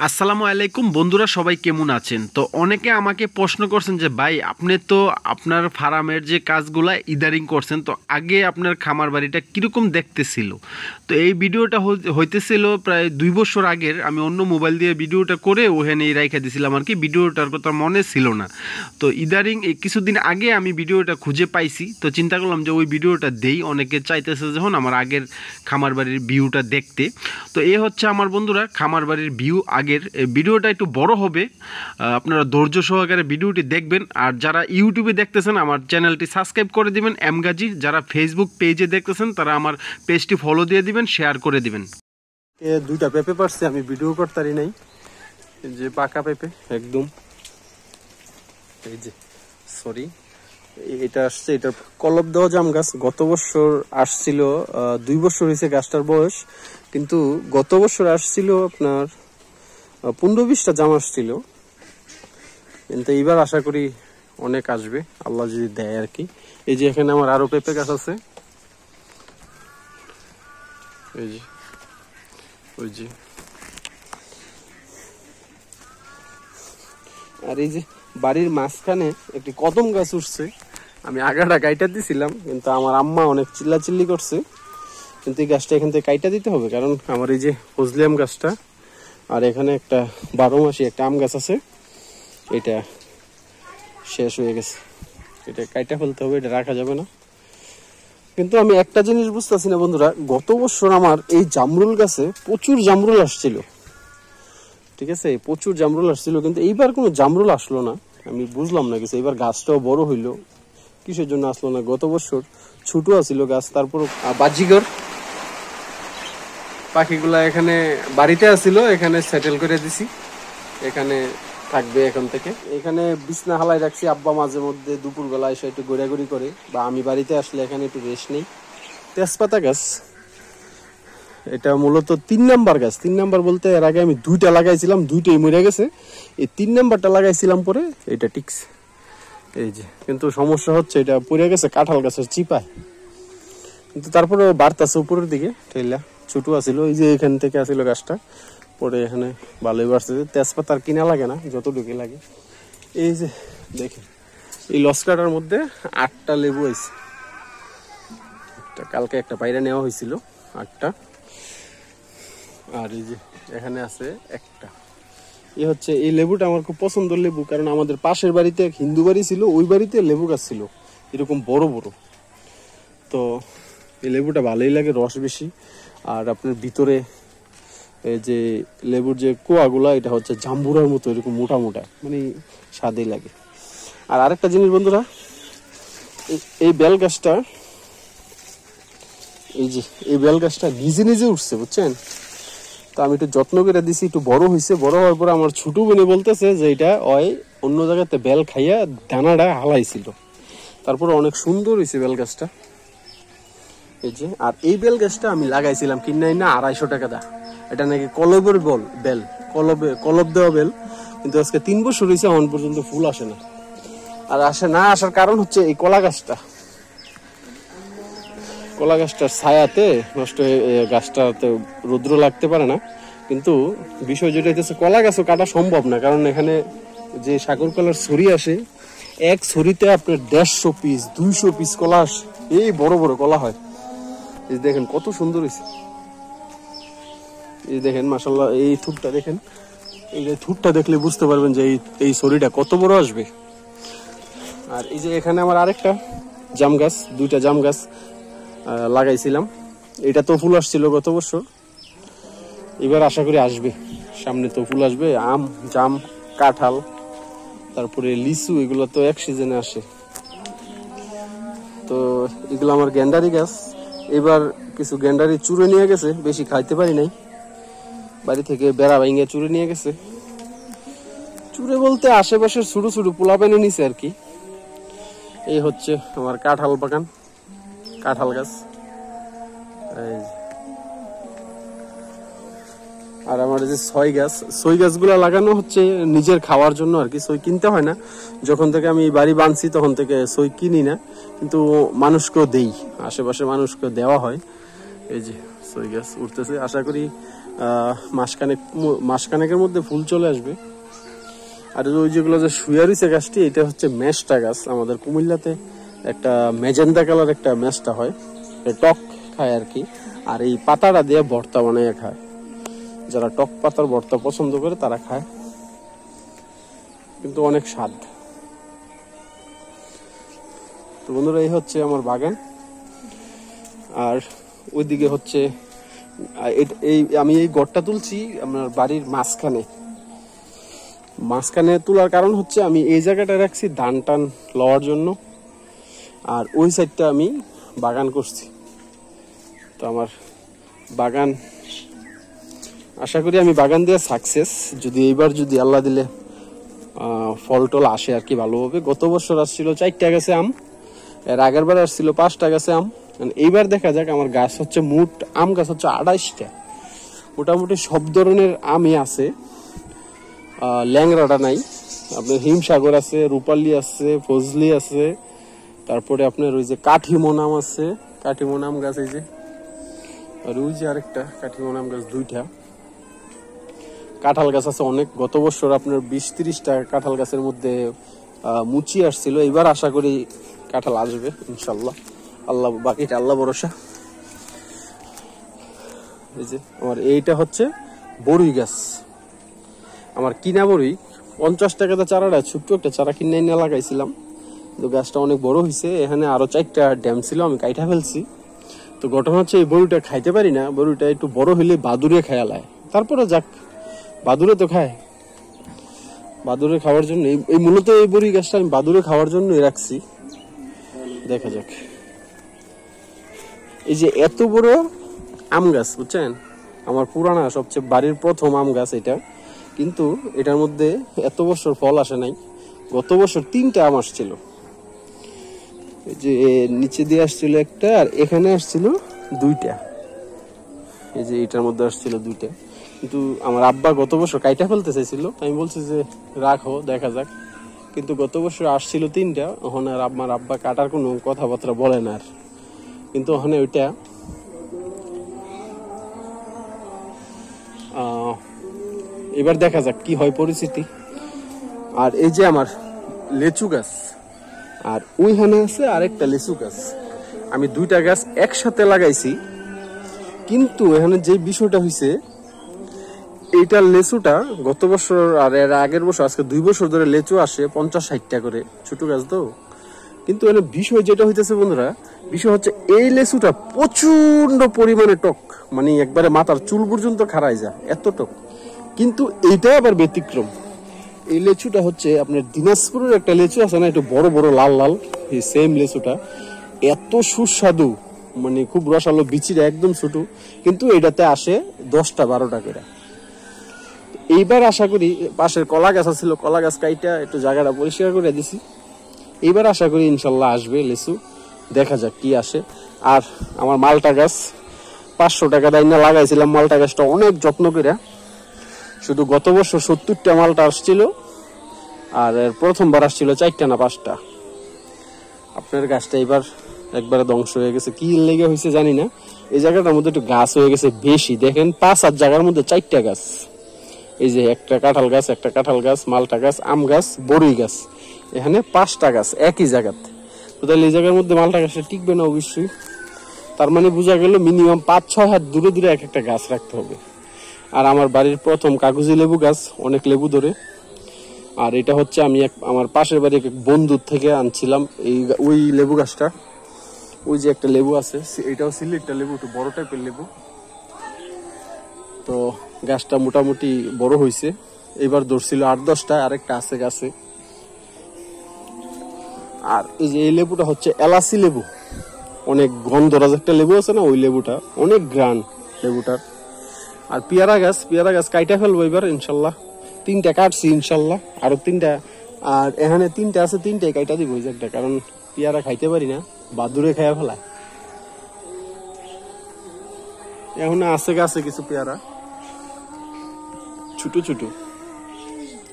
আসসালামু আলাইকুম বন্ধুরা, সবাই কেমন আছেন? তো অনেকে আমাকে প্রশ্ন করছেন যে ভাই, আপনি তো আপনার ফার্মের যে কাজগুলা ইদারিং করছেন, তো আগে আপনার খামার বাড়িটা কীরকম দেখতেছিল। তো এই ভিডিওটা হইতেছিল প্রায় 2 বছর আগের। আমি অন্য মোবাইল দিয়ে ভিডিওটা করে ওখানেই রাইখা দিয়েছিলাম আর কি, ভিডিওটার কথা মনে ছিল না। তো ইদারিং কিছুদিন আগে আমি ভিডিওটা খুঁজে পাইছি, তো চিন্তা করলাম যে ওই ভিডিওটা দেই। অনেকে চাইতেছে যখন আমার আগের খামার বাড়ির ভিউটা দেখতে। তো এ হচ্ছে আমার বন্ধুরা খামার বাড়ির ভিউ আগের। ভিডিওটা একটু বড় হবে, আপনারা ধৈর্য সহকারে ভিডিওটি দেখবেন। আর যারা ইউটিউবে দেখতেছেন আমার চ্যানেলটি সাবস্ক্রাইব করে দিবেন এমগাজি। যারা ফেসবুক পেজে দেখতেছেন তারা আমার পেজটি ফলো দিয়ে দিবেন, শেয়ার করে দিবেন। দুইটা পেঁপে পারছি, আমি ভিডিও করতারি নাই। এই যে পাকা পেঁপে একদম, এই যে সরি এটা আসছে, এটা কলব দেওয়া জাম গাছ। গত বছর আসছিল, 2 বছর হয়েছে গাছটার বয়স, কিন্তু গত বছর আসছিল আপনার 15-20টা জাম আসছিল, কিন্তু এইবার আশা করি অনেক আসবে আল্লাহ যদি দেয় আর কি। এই যে এখানে আমার আরো পেঁপে গাছ আছে, এই যে ওই যে, আর এই যে বাড়ির মাঝখানে একটি কদম গাছ উঠছে। আমি আগাটা কাইটা দিছিলাম, কিন্তু আমার আম্মা অনেক চিল্লাচিল্লি করছে, কিন্তু এই গাছটা এখান থেকে কাইটা দিতে হবে, কারণ আমার এই যে ফজলি আম গাছটা আর এখানে একটা 12 মাসি একটা আম গাছ আছে, এটা শেষ হয়ে গেছে, এটা কাইটা ফেলতে হবে, এটা রাখা যাবে না। কিন্তু আমি একটা জিনিস বুঝতেছি না বন্ধুরা, গত বছর আমার এই জামরুল গাছে প্রচুর জামরুল আসছিল, ঠিক আছে, প্রচুর জামরুল আসছিল, কিন্তু এইবার কোনো জামরুল আসলো না। আমি বুঝলাম না কিছু, এইবার গাছটাও বড় হইলো, কিসের জন্য আসলো না। গত বছর ছোট আছিল গাছ। তারপর বাজিগর পাখিগুলা এখানে বাড়িতে আসছিল, এখানে সেটেল করে দিছি, এখানে থাকবে এখন থেকে। এখানে বিছনা হালাই রাখছি, আব্বা মাঝে মধ্যে দুপুর বেলা এসে একটু ঘোরাঘুরি করে, বা আমি বাড়িতে আসলে এখানে একটু রেস্ট নেই। তেজপাতা গাছ, এটা মূলত 3 নাম্বার গাছ। 3 নাম্বার বলতে এর আগে আমি 2টা লাগাইছিলাম, 2টাই মরে গেছে। এই 3 নাম্বারটা লাগাইছিলাম পরে, এটা টিকছে, এই যে। কিন্তু সমস্যা হচ্ছে এটা পড়ে গেছে কাঁঠাল গাছের চিপায়, কিন্তু তারপরে বাড়তাছে উপরের দিকে, ঠেলা ছোট আছিল, এই যে এখান থেকে আসছিল গাছটা, পরে এখানে ভালোই বাড়ছে। তেজপাতার কিনা লাগে না, যতটুকু লাগে। এই যে দেখেন, এই লস্কাটার মধ্যে 8টা লেবু আছে, কালকে একটা পায়রা নেওয়া হয়েছিল 8টা, আর এই যে এখানে আছে একটা। এই হচ্ছে এই লেবুটা আমার খুব পছন্দের লেবু, কারণ আমাদের পাশের বাড়িতে এক হিন্দু বাড়ি ছিল, ওই বাড়িতে লেবু গাছ ছিল এরকম বড় বড়। তো এই লেবুটা ভালোই লাগে, রস বেশি, আর আপনার ভিতরে এই যে লেবুর যে কোয়াগুলা, এটা হচ্ছে জাম্বুরার মতো এরকম মোটা মোটা, মানে স্বাদই লাগে। আর আরেকটা জিনিস বন্ধুরা, এই বেল গাছটা, এই যে এই বেল গাছটা নিজে নিজে উঠছে, বুঝছেন। তো আমি একটু যত্ন করে দিছি, একটু বড় হয়েছে। বড় হওয়ার পরে আমার ছোট বোনে বলতেছে যে এটা অন্য জায়গাতে বেল খাইয়া দানাটা হালাইছিল, তারপরে অনেক সুন্দর হয়েছে বেল গাছটা, এই যে। আর এই বেল গাছটা আমি লাগাইছিলাম কিনাই না 250 টাকা দা। এটা নাকি কলবের বেল, কলব দেওয়া বেল, কিন্তু আজকে 3 বছর হয়েছে, এখন পর্যন্ত ফুল আসে না। আর আসার কারণ হচ্ছে এই কলা গাছটার ছায়াতে নষ্ট হয়ে, গাছটাতে রৌদ্র লাগতে পারে না। কিন্তু বিষয় যেটা হচ্ছে, কলা গাছও কাটা সম্ভব না, কারণ এখানে যে সাগর কলার ছড়ি আসে, এক ছড়িতে আপনার 150 পিস 200 পিস কলা আসে, এই বড় বড় কলা হয়। এই দেখেন কত সুন্দর হয়েছে, এই দেখেন মাশাআল্লাহ। এই থুটটা দেখেন, এই যে থুটটা দেখলে বুঝতে পারবেন যে এই ছড়িটা কত বড় আসবে। আর এই যে এখানে আমার আরেকটা জাম গাছ, 2টা জাম গাছ লাগাইছিলাম, এটা তো ফুল আসছিল গত বছর, এবার আশা করি আসবে, সামনে তো ফুল আসবে। আম, জাম, কাঁঠাল, তারপরে লিচু, এগুলো তো এক সিজনে আসে। তো এগুলো আমার গেন্ডারি গাছ, এবার কিছু গেন্ডারি চুরে নিয়ে গেছে, বেশি খাইতে পারি নাই, বাড়ি থেকে বেড়া ভাঙিয়ে চুরে নিয়ে গেছে। চুরে বলতে আশেপাশের ছোট ছোট পোলা পেনে নিছে আর কি। এই হচ্ছে আমার কাঁঠাল বাগান, কাঁঠাল গাছ। আর আমার যে সই গাছগুলো লাগানো হচ্ছে নিজের খাওয়ার জন্য আর কি, সই কিনতে হয় না। যখন থেকে আমি বাড়ি বানছি তখন থেকে সই কিনি না, কিন্তু মানুষকেও দেই, আশেপাশে মানুষকে দেওয়া হয়। এই যে সই গাছ উঠতেছে, আশা করি মাসখানেকের মধ্যে ফুল চলে আসবে। আর ওই যেগুলো যে শুয়ে রয়েছে গাছটি, এটা হচ্ছে মেষ্টা গাছ। আমাদের কুমিল্লাতে একটা মেজেন্ডা কালার একটা মেষ্টা হয়, টক খায় আর কি। আর এই পাতাটা দিয়ে ভর্তা বানিয়ে খায়, যারা টক পাতার ভর্তা পছন্দ করে তারা খায়, কিন্তু অনেক স্বাদ। তো বন্ধুরা, এই হচ্ছে আমার বাগান। আর ওইদিকে হচ্ছে আমি এই গড়টা তুলছি আমার বাড়ির মাঝখানে তোলার কারণ হচ্ছে আমি এই জায়গাটা রাখছি ধান টান লওয়ার জন্য, আর ওই সাইডটা আমি বাগান করছি। তো আমার বাগান, আশা করি আমি বাগান দিয়ে সাকসেস, যদি এইবার যদি আল্লাহ দিলে ফল টল আসে আর কি ভালোভাবে। গত বছর আসছিল 4টা গাছে আম, এর আগের বার আসছিল 5টা গাছে আম। এইবার দেখা যাক। আমার গাছ হচ্ছে মোট আম গাছ হচ্ছে 28টা, মোটামুটি সব ধরনের আমই আছে, ল্যাংড়াটা নাই। আপনার হিমসাগর আছে, রূপালী আছে, ফজলি আছে, তারপরে আপনার ওই যে কাঠিমন আম আছে, কাঠিমন আম গাছ এই যে, আর ওই যে আরেকটা কাঠিমন আম গাছ 2টা। কাঁঠাল গাছ আছে অনেক। গত বছর আপনার 20-30টা কাঁঠাল গাছের মধ্যে মুচি আসছিল। এবার আশা করি কাঁঠাল আসবে ইনশাল্লাহ, আল্লাহ, বাকিটা আল্লাহ ভরসা। এই যে আমার এইটা হচ্ছে বড়ই গাছ, আমার কিনা বড়ই। 50 টাকাতে চারাটা, ছোট্ট একটা চারা কিনে এনে লাগাইছিলাম, তো গাছটা অনেক বড় হয়েছে। এখানে আরো 4টা ড্যাম ছিল, আমি কাইটা ফেলছি। তো ঘটনা হচ্ছে এই বড়িটা খাইতে পারি না, বড়িটা একটু বড় হইলে বাদুরে খেয়ালায়। তারপরে যাক, বাদুরে তো খায়, বাদুরে খাওয়ার জন্য এই মূলত এই বড়ি গাছটা আমি বাদুরে খাওয়ার জন্য রাখছি। দেখা যাক। এই যে এত বড় আম গাছ, বুঝছেন, আমার পুরানা সবচেয়ে বাড়ির প্রথম আম গাছ এটা, কিন্তু এটার মধ্যে এত বছর ফল আসে নাই। গত বছর 3টা আম আসছিল, এই যে নিচে দিয়ে আসছিল একটা, আর এখানে আসছিল 2টা। এই যে এটার মধ্যে আসছিল 2টা, কিন্তু আমার আব্বা গত বছর কাইটা ফেলতে চাইছিল, আমি বলছি যে রাখো দেখা যাক। কিন্তু গত বছর আসছিল 3টা, ওখানে আর আমার আব্বা কাটার কোনো কথাবার্তা বলে না আর। কিন্তু ওখানে ওইটা এবার দেখা যাক কি হয় পরিস্থিতি। আর এই যে আমার লেচু গাছ, আর ওইখানে আছে আরেকটা লেচু গাছ। আমি 2টা গাছ একসাথে লাগাইছি, কিন্তু এখানে যে বিষয়টা হয়েছে, এইটার লেচুটা গত বছর আর এর আগের বছর, আজকে 2 বছর ধরে লেচু আসে 50-60টা করে, ছোট গাছ তো। কিন্তু এর বিষয় যেটা হইতেছে বন্ধুরা, বিষয় হচ্ছে এই লেচুটা প্রচন্ড পরিমাণে টক, মানে একবারে মাথার চুল পর্যন্ত খাড়াই যায়, এত টক। কিন্তু এইটা আবার ব্যতিক্রম। এই লেচুটা হচ্ছে আপনার দিনাজপুরের একটা লেচু আছে না, একটু বড় বড় লাল লাল, এই সেম লেচুটা এত সুস্বাদু, মানে খুব রসালো, বিচিটা একদম ছোট, কিন্তু এটাতে আসে 10টা-12টা করে। এইবার আশা করি, পাশের কলা গাছ ছিল, কলা গাছ কাইটা একটু জায়গাটা পরিষ্কার করে দিছি। এইবার আশা করি ইনশাল্লাহ আসবে লেচু, দেখা যাক কি আসে। আর আমার মালটা গাছ 500 টাকা দাইনা লাগাইছিলাম, মালটা গাছটা অনেক যত্ন করে। শুধু গত বছর 70টা মালটা আসছিল, আর এর প্রথমবার আসছিল 4টা না 5টা। আপনার গাছটা এবার একবারে ধ্বংস হয়ে গেছে, কি লেগে হয়েছে জানি না। এই জায়গাটার মধ্যে একটু গাছ হয়ে গেছে বেশি, দেখেন 5-7 জায়গার মধ্যে 4টা গাছ। এই যে একটা কাঁঠাল গাছ, মালটা গাছ, আম গাছ, বড়ই গাছ, এখানে 5টা গাছ একই জায়গাতে। তো তাহলে এই জায়গার মধ্যে মালটা গাছটা টিকবে না অবশ্যই। তার মানে বোঝা গেল মিনিমাম 5-6 হাত দূরে দূরে এক একটা গাছ রাখতে হবে। আর আমার বাড়ির প্রথম কাগজি লেবু গাছ, অনেক লেবু ধরে। আর এটা হচ্ছে আমি আমার পাশের বাড়ি এক বন্ধুর থেকে আনছিলাম ওই লেবু গাছটা। ওই যে একটা লেবু আছে, এটাও সিলেক্টটা লেবু, একটু বড় টাইপের লেবু। তো গাছটা মোটামুটি বড় হয়েছে, এবার ধরছিল 8-10টা, আরেকটা আছে গাছে। আর এই যে এই লেবুটা হচ্ছে এলাচি লেবু, অনেক গন্ধরাজ একটা লেবু আছে না, ওই লেবুটা অনেক গ্রান লেবুটার। আর পেয়ারা গাছ কাইটা ফেলবো এবার ইনশাল্লাহ। 3টা কাটছি ইনশাল্লাহ, আরো 3টা। আর এখানে 3টা আছে, 3টাই কাইটা দিব ওই একটা, কারণ পেয়ারা খাইতে পারি না, বাদুরে খাইয়া ফেলায়। এখন আছে গাছে কিছু পেয়ারা ছোট ছোট,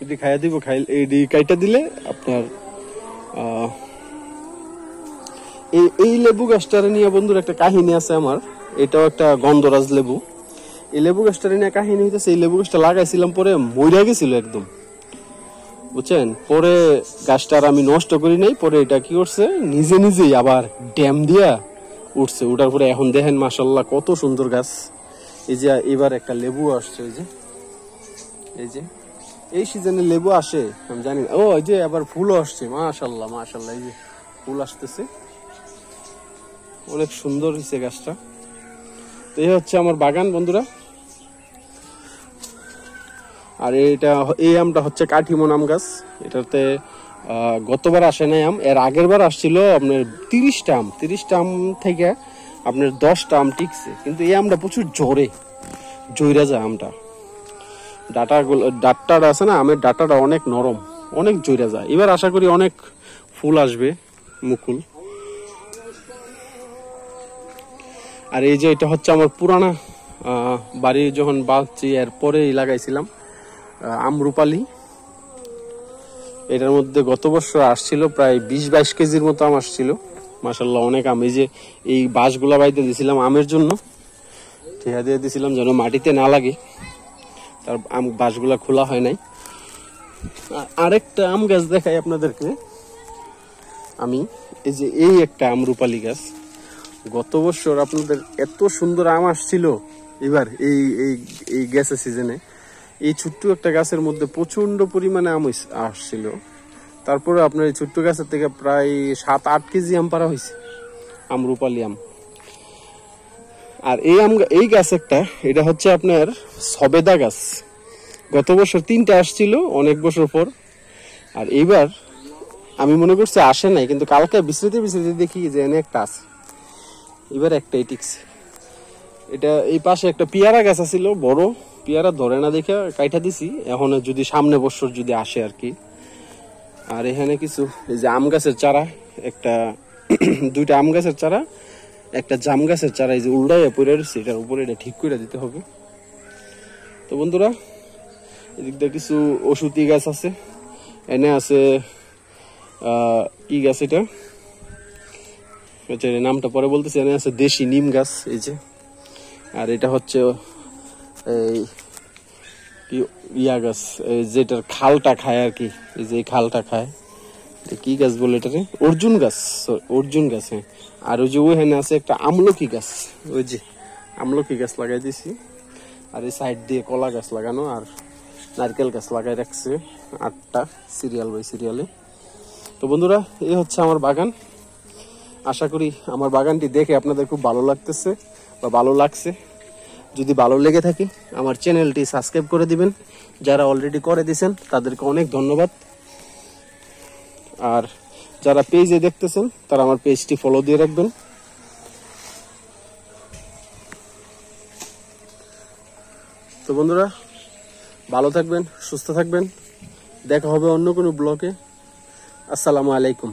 এটি খাইয়া দিব। এটি কাইটা দিলে আপনার এই লেবু গাছটারে নিয়ে বন্ধুর একটা কাহিনী আছে আমার। এটাও একটা গন্ধরাজ লেবু। এই লেবু গাছটার নিয়ে কাহিনী হইতেছে, এই লেবু গাছটা লাগাইছিলাম পরে মইরা গেছিল একদম, বুঝছেন। পরে গাছটার আমি নষ্ট করি নাই, পরে এটা কি করছে নিজে নিজেই আবার ড্যাম দিয়া উঠছে। উঠার পরে এখন দেখেন মাশাআল্লাহ কত সুন্দর গাছ। এই যে এবার একটা লেবু আসছে, এই যে এই সিজনে লেবু আসে আমি জানি না। ও এই যে আবার ফুলও আসছে, মাশাআল্লাহ মাশাআল্লাহ, এই যে ফুল আসতেছে, অনেক সুন্দর হয়েছে গাছটা। তো এই হচ্ছে আমার বাগান বন্ধুরা। আর এই আমটা হচ্ছে কাঠিমন আম গাছ। এটাতে গতবার আসে নাই আম, এর আগের বার আসছিল আপনার 30টা আম, 30টা আম থেকে আপনার 10টা আম টিকছে। কিন্তু এই আমটা প্রচুর জোরে যায় আমটা, ডাটাটা আছে না, আমের ডাটাটা অনেক নরম, অনেক জোরে যায়। এবার আশা করি অনেক ফুল আসবে, মুকুল। আর এই যে এটা হচ্ছে আমার পুরানা বাড়ি, যখন বাঁচছি এরপরেই লাগাইছিলাম আমরুপালি। এটার মধ্যে গত বছর আসছিল প্রায় 20-22 কেজির মতো আম আসছিল, মাশাআল্লাহ অনেক আম। এই যে এই বাঁশগুলা বাইতে দিয়েছিলাম আমের জন্য, ঠিয়া দিয়ে দিয়েছিলাম যেন মাটিতে না লাগে, তার আম বাঁশগুলা খোলা হয় নাই। আরেকটা আম গাছ দেখাই আপনাদেরকে আমি, এই যে এই একটা আমরুপালি গাছ। গত বছর আপনাদের এত সুন্দর আম আসছিল, এবার এই গ্যাসের সিজনে এই ছোট্ট একটা গাছের মধ্যে প্রচন্ড পরিমাণে আম আসছিল। তারপরে আপনার এই ছোট্ট গাছের থেকে প্রায় 7-8 কেজি আম পারা হয়েছে, আমরুপালি আম। আর এই গাছ একটা, এটা হচ্ছে আপনার সবেদা গাছ। গত বছর 3টা আসছিল অনেক বছর পর, আর এইবার আমি মনে করছি আসে নাই, কিন্তু কালকে বিস্মৃতি দেখি যে এনে একটা আছে, এবার একটাই টিকছে। এটা এই পাশে একটা পেয়ারা গাছ আছিল বড়, পেয়ারা ধরে না দেখে কাইটা দিছি, এখন যদি সামনে বছর যদি আসে আর কি। আর এখানে কিছু এই যে আম গাছের চারা, একটা 2টা আম গাছের চারা, একটা জাম গাছের চারা, এই যে উল্টাইয়া পড়ে রয়েছে, এটার উপরে এটা ঠিক করে দিতে হবে। তো বন্ধুরা এদিক দিয়ে কিছু ওষুধি গাছ আছে, এনে আছে কি গাছ এটা, নামটা পরে বলতেছি। এনে আছে দেশি নিম গাছ, এই যে। আর এটা হচ্ছে এই ইয়া গাছ, যেটার খালটা খায় আর কি, এই যে খালটা খায়, কি গাছ বলে এটারে, অর্জুন গাছ, অর্জুন গাছ। হ্যাঁ, আর ওই যে ওখানে আছে একটা আমলকি গাছ, ওই যে আমলকি গাছ লাগাই দিছি। আর এই সাইড দিয়ে কলা গাছ লাগানো, আর নারকেল গাছ লাগাই রাখছে 8টা, সিরিয়াল বাই সিরিয়ালে। তো বন্ধুরা এই হচ্ছে আমার বাগান। আশা করি আমার বাগানটি দেখে আপনাদের খুব ভালো লাগতেছে বা ভালো লাগছে। যদি ভালো লেগে থাকে আমার চ্যানেলটি সাবস্ক্রাইব করে দিবেন, যারা অলরেডি করে দিয়েছেন তাদেরকে অনেক ধন্যবাদ। আর যারা পেজে দেখতেছেন তারা আমার পেজটি ফলো দিয়ে রাখবেন। তো বন্ধুরা ভালো থাকবেন, সুস্থ থাকবেন, দেখা হবে অন্য কোনো ব্লগে। আসসালামু আলাইকুম।